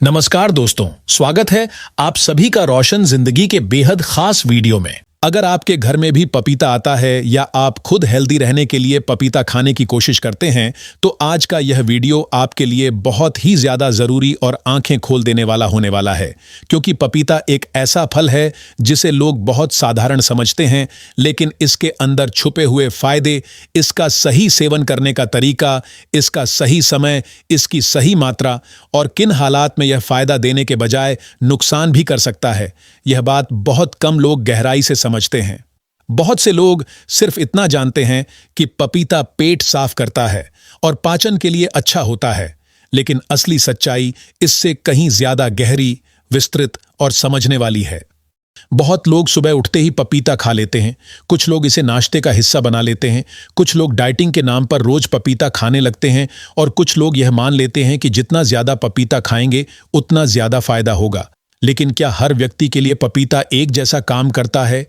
नमस्कार दोस्तों, स्वागत है आप सभी का रोशन जिंदगी के बेहद खास वीडियो में। अगर आपके घर में भी पपीता आता है या आप खुद हेल्दी रहने के लिए पपीता खाने की कोशिश करते हैं तो आज का यह वीडियो आपके लिए बहुत ही ज्यादा जरूरी और आंखें खोल देने वाला होने वाला है, क्योंकि पपीता एक ऐसा फल है जिसे लोग बहुत साधारण समझते हैं, लेकिन इसके अंदर छुपे हुए फायदे, इसका सही सेवन करने का तरीका, इसका सही समय, इसकी सही मात्रा और किन हालात में यह फायदा देने के बजाय नुकसान भी कर सकता है, यह बात बहुत कम लोग गहराई से समझते हैं। बहुत से लोग सिर्फ इतना जानते हैं कि पपीता पेट साफ करता है और पाचन के लिए अच्छा होता है, लेकिन असली सच्चाई इससे कहीं ज्यादा गहरी, विस्तृत और समझने वाली है। बहुत लोग सुबह उठते ही पपीता खा लेते हैं, कुछ लोग इसे नाश्ते का हिस्सा बना लेते हैं, कुछ लोग डाइटिंग के नाम पर रोज पपीता खाने लगते हैं और कुछ लोग यह मान लेते हैं कि जितना ज्यादा पपीता खाएंगे उतना ज्यादा फायदा होगा। लेकिन क्या हर व्यक्ति के लिए पपीता एक जैसा काम करता है?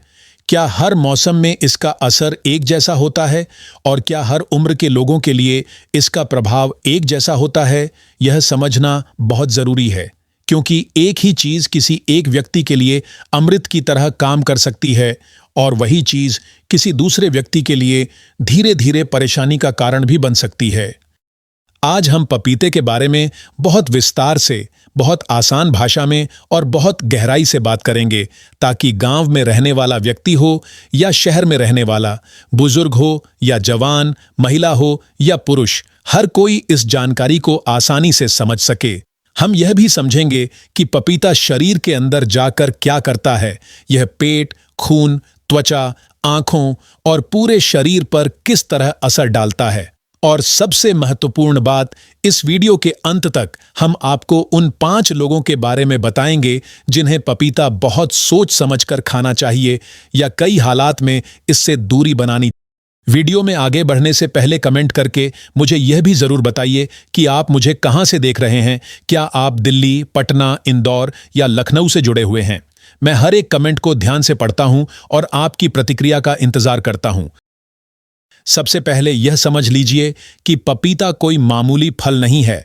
क्या हर मौसम में इसका असर एक जैसा होता है? और क्या हर उम्र के लोगों के लिए इसका प्रभाव एक जैसा होता है? यह समझना बहुत जरूरी है, क्योंकि एक ही चीज किसी एक व्यक्ति के लिए अमृत की तरह काम कर सकती है और वही चीज किसी दूसरे व्यक्ति के लिए धीरे धीरे परेशानी का कारण भी बन सकती है। आज हम पपीते के बारे में बहुत विस्तार से, बहुत आसान भाषा में और बहुत गहराई से बात करेंगे, ताकि गांव में रहने वाला व्यक्ति हो या शहर में रहने वाला, बुजुर्ग हो या जवान, महिला हो या पुरुष, हर कोई इस जानकारी को आसानी से समझ सके। हम यह भी समझेंगे कि पपीता शरीर के अंदर जाकर क्या करता है, यह पेट, खून, त्वचा, आंखों और पूरे शरीर पर किस तरह असर डालता है। और सबसे महत्वपूर्ण बात, इस वीडियो के अंत तक हम आपको उन 5 लोगों के बारे में बताएंगे जिन्हें पपीता बहुत सोच समझकर खाना चाहिए या कई हालात में इससे दूरी बनानी। वीडियो में आगे बढ़ने से पहले कमेंट करके मुझे यह भी जरूर बताइए कि आप मुझे कहां से देख रहे हैं। क्या आप दिल्ली, पटना, इंदौर या लखनऊ से जुड़े हुए हैं? मैं हर एक कमेंट को ध्यान से पढ़ता हूं और आपकी प्रतिक्रिया का इंतजार करता हूं। सबसे पहले यह समझ लीजिए कि पपीता कोई मामूली फल नहीं है।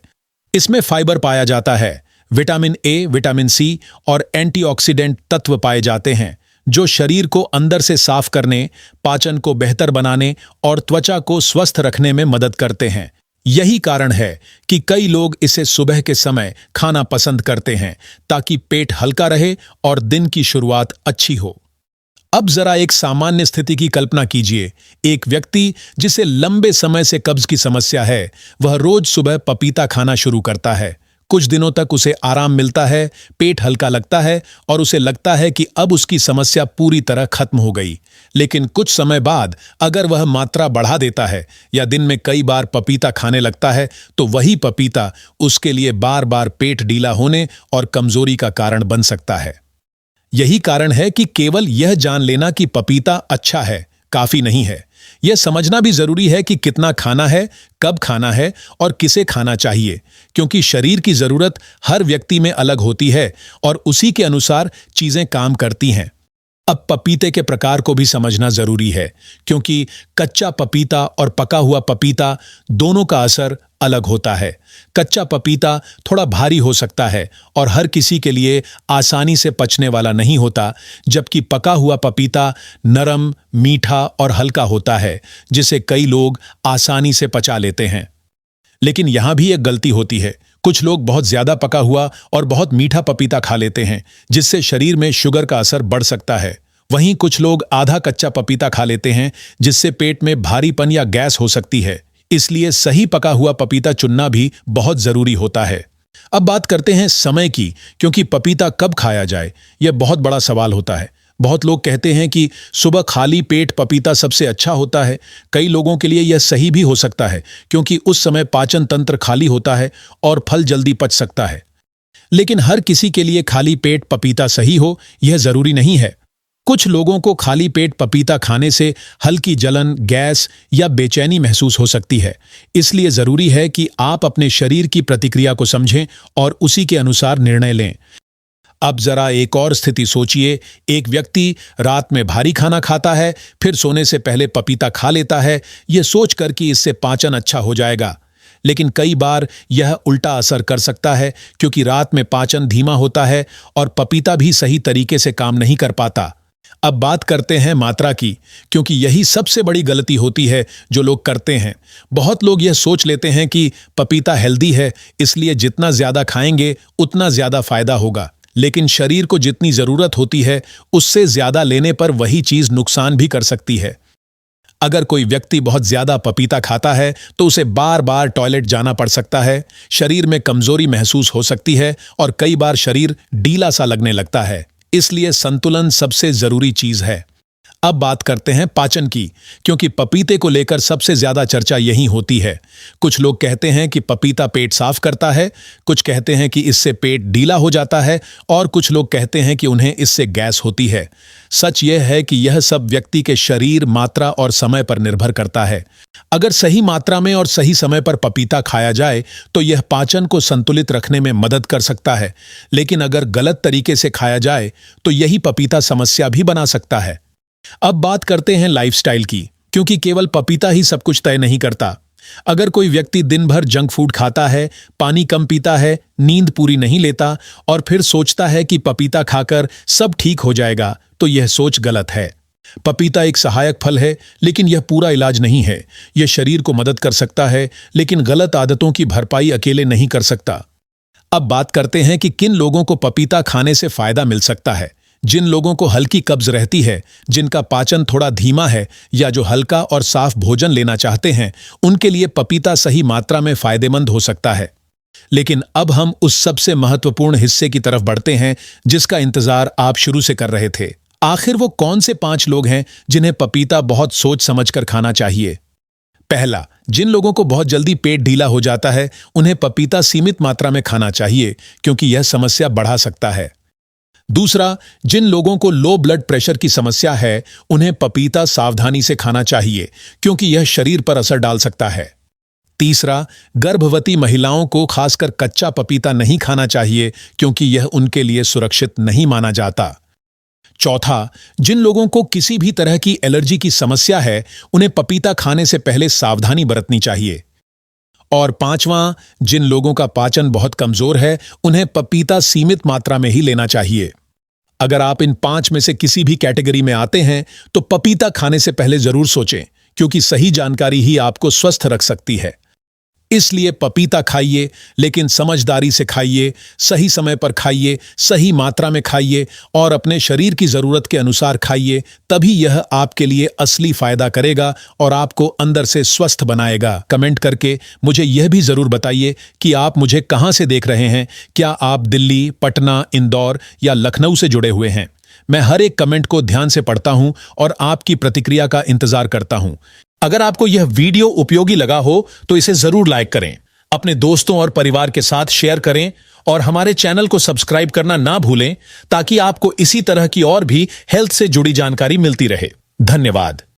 इसमें फाइबर पाया जाता है, विटामिन ए, विटामिन सी और एंटीऑक्सीडेंट तत्व पाए जाते हैं, जो शरीर को अंदर से साफ करने, पाचन को बेहतर बनाने और त्वचा को स्वस्थ रखने में मदद करते हैं। यही कारण है कि कई लोग इसे सुबह के समय खाना पसंद करते हैं, ताकि पेट हल्का रहे और दिन की शुरुआत अच्छी हो। अब जरा एक सामान्य स्थिति की कल्पना कीजिए। एक व्यक्ति जिसे लंबे समय से कब्ज की समस्या है, वह रोज सुबह पपीता खाना शुरू करता है। कुछ दिनों तक उसे आराम मिलता है, पेट हल्का लगता है और उसे लगता है कि अब उसकी समस्या पूरी तरह खत्म हो गई। लेकिन कुछ समय बाद अगर वह मात्रा बढ़ा देता है या दिन में कई बार पपीता खाने लगता है, तो वही पपीता उसके लिए बार बार पेट ढीला होने और कमजोरी का कारण बन सकता है। यही कारण है कि केवल यह जान लेना कि पपीता अच्छा है काफी नहीं है। यह समझना भी जरूरी है कि कितना खाना है, कब खाना है और किसे खाना चाहिए, क्योंकि शरीर की जरूरत हर व्यक्ति में अलग होती है और उसी के अनुसार चीजें काम करती हैं। अब पपीते के प्रकार को भी समझना जरूरी है, क्योंकि कच्चा पपीता और पका हुआ पपीता दोनों का असर अलग होता है। कच्चा पपीता थोड़ा भारी हो सकता है और हर किसी के लिए आसानी से पचने वाला नहीं होता, जबकि पका हुआ पपीता नरम, मीठा और हल्का होता है, जिसे कई लोग आसानी से पचा लेते हैं। लेकिन यहां भी एक गलती होती है। कुछ लोग बहुत ज्यादा पका हुआ और बहुत मीठा पपीता खा लेते हैं, जिससे शरीर में शुगर का असर बढ़ सकता है। वहीं कुछ लोग आधा कच्चा पपीता खा लेते हैं, जिससे पेट में भारीपन या गैस हो सकती है। इसलिए सही पका हुआ पपीता चुनना भी बहुत जरूरी होता है। अब बात करते हैं समय की, क्योंकि पपीता कब खाया जाए, यह बहुत बड़ा सवाल होता है। बहुत लोग कहते हैं कि सुबह खाली पेट पपीता सबसे अच्छा होता है। कई लोगों के लिए यह सही भी हो सकता है, क्योंकि उस समय पाचन तंत्र खाली होता है और फल जल्दी पच सकता है। लेकिन हर किसी के लिए खाली पेट पपीता सही हो, यह जरूरी नहीं है। कुछ लोगों को खाली पेट पपीता खाने से हल्की जलन, गैस या बेचैनी महसूस हो सकती है। इसलिए जरूरी है कि आप अपने शरीर की प्रतिक्रिया को समझें और उसी के अनुसार निर्णय लें। अब जरा एक और स्थिति सोचिए। एक व्यक्ति रात में भारी खाना खाता है, फिर सोने से पहले पपीता खा लेता है, यह सोचकर कि इससे पाचन अच्छा हो जाएगा। लेकिन कई बार यह उल्टा असर कर सकता है क्योंकि रात में पाचन धीमा होता है और पपीता भी सही तरीके से काम नहीं कर पाता। अब बात करते हैं मात्रा की, क्योंकि यही सबसे बड़ी गलती होती है जो लोग करते हैं। बहुत लोग यह सोच लेते हैं कि पपीता हेल्दी है, इसलिए जितना ज्यादा खाएंगे उतना ज्यादा फायदा होगा, लेकिन शरीर को जितनी जरूरत होती है उससे ज्यादा लेने पर वही चीज नुकसान भी कर सकती है। अगर कोई व्यक्ति बहुत ज्यादा पपीता खाता है तो उसे बार बार टॉयलेट जाना पड़ सकता है, शरीर में कमजोरी महसूस हो सकती है और कई बार शरीर ढीला सा लगने लगता है। इसलिए संतुलन सबसे जरूरी चीज है। अब बात करते हैं पाचन की, क्योंकि पपीते को लेकर सबसे ज्यादा चर्चा यही होती है। कुछ लोग कहते हैं कि पपीता पेट साफ करता है, कुछ कहते हैं कि इससे पेट ढीला हो जाता है और कुछ लोग कहते हैं कि उन्हें इससे गैस होती है। सच यह है कि यह सब व्यक्ति के शरीर, मात्रा और समय पर निर्भर करता है। अगर सही मात्रा में और सही समय पर पपीता खाया जाए तो यह पाचन को संतुलित रखने में मदद कर सकता है, लेकिन अगर गलत तरीके से खाया जाए तो यही पपीता समस्या भी बना सकता है। अब बात करते हैं लाइफस्टाइल की, क्योंकि केवल पपीता ही सब कुछ तय नहीं करता। अगर कोई व्यक्ति दिन भर जंक फूड खाता है, पानी कम पीता है, नींद पूरी नहीं लेता और फिर सोचता है कि पपीता खाकर सब ठीक हो जाएगा, तो यह सोच गलत है। पपीता एक सहायक फल है, लेकिन यह पूरा इलाज नहीं है। यह शरीर को मदद कर सकता है, लेकिन गलत आदतों की भरपाई अकेले नहीं कर सकता। अब बात करते हैं कि किन लोगों को पपीता खाने से फायदा मिल सकता है। जिन लोगों को हल्की कब्ज रहती है, जिनका पाचन थोड़ा धीमा है या जो हल्का और साफ भोजन लेना चाहते हैं, उनके लिए पपीता सही मात्रा में फायदेमंद हो सकता है। लेकिन अब हम उस सबसे महत्वपूर्ण हिस्से की तरफ बढ़ते हैं जिसका इंतजार आप शुरू से कर रहे थे। आखिर वो कौन से 5 लोग हैं जिन्हें पपीता बहुत सोच समझकर खाना चाहिए? पहला, जिन लोगों को बहुत जल्दी पेट ढीला हो जाता है, उन्हें पपीता सीमित मात्रा में खाना चाहिए क्योंकि यह समस्या बढ़ा सकता है। दूसरा, जिन लोगों को लो ब्लड प्रेशर की समस्या है, उन्हें पपीता सावधानी से खाना चाहिए क्योंकि यह शरीर पर असर डाल सकता है। तीसरा, गर्भवती महिलाओं को खासकर कच्चा पपीता नहीं खाना चाहिए क्योंकि यह उनके लिए सुरक्षित नहीं माना जाता। चौथा, जिन लोगों को किसी भी तरह की एलर्जी की समस्या है, उन्हें पपीता खाने से पहले सावधानी बरतनी चाहिए। और पांचवां, जिन लोगों का पाचन बहुत कमजोर है, उन्हें पपीता सीमित मात्रा में ही लेना चाहिए। अगर आप इन 5 में से किसी भी कैटेगरी में आते हैं तो पपीता खाने से पहले जरूर सोचें, क्योंकि सही जानकारी ही आपको स्वस्थ रख सकती है। इसलिए पपीता खाइए, लेकिन समझदारी से खाइए, सही समय पर खाइए, सही मात्रा में खाइए और अपने शरीर की जरूरत के अनुसार खाइए। तभी यह आपके लिए असली फायदा करेगा और आपको अंदर से स्वस्थ बनाएगा। कमेंट करके मुझे यह भी जरूर बताइए कि आप मुझे कहां से देख रहे हैं। क्या आप दिल्ली, पटना, इंदौर या लखनऊ से जुड़े हुए हैं? मैं हर एक कमेंट को ध्यान से पढ़ता हूं और आपकी प्रतिक्रिया का इंतजार करता हूं। अगर आपको यह वीडियो उपयोगी लगा हो तो इसे जरूर लाइक करें, अपने दोस्तों और परिवार के साथ शेयर करें और हमारे चैनल को सब्सक्राइब करना ना भूलें ताकि आपको इसी तरह की और भी हेल्थ से जुड़ी जानकारी मिलती रहे। धन्यवाद।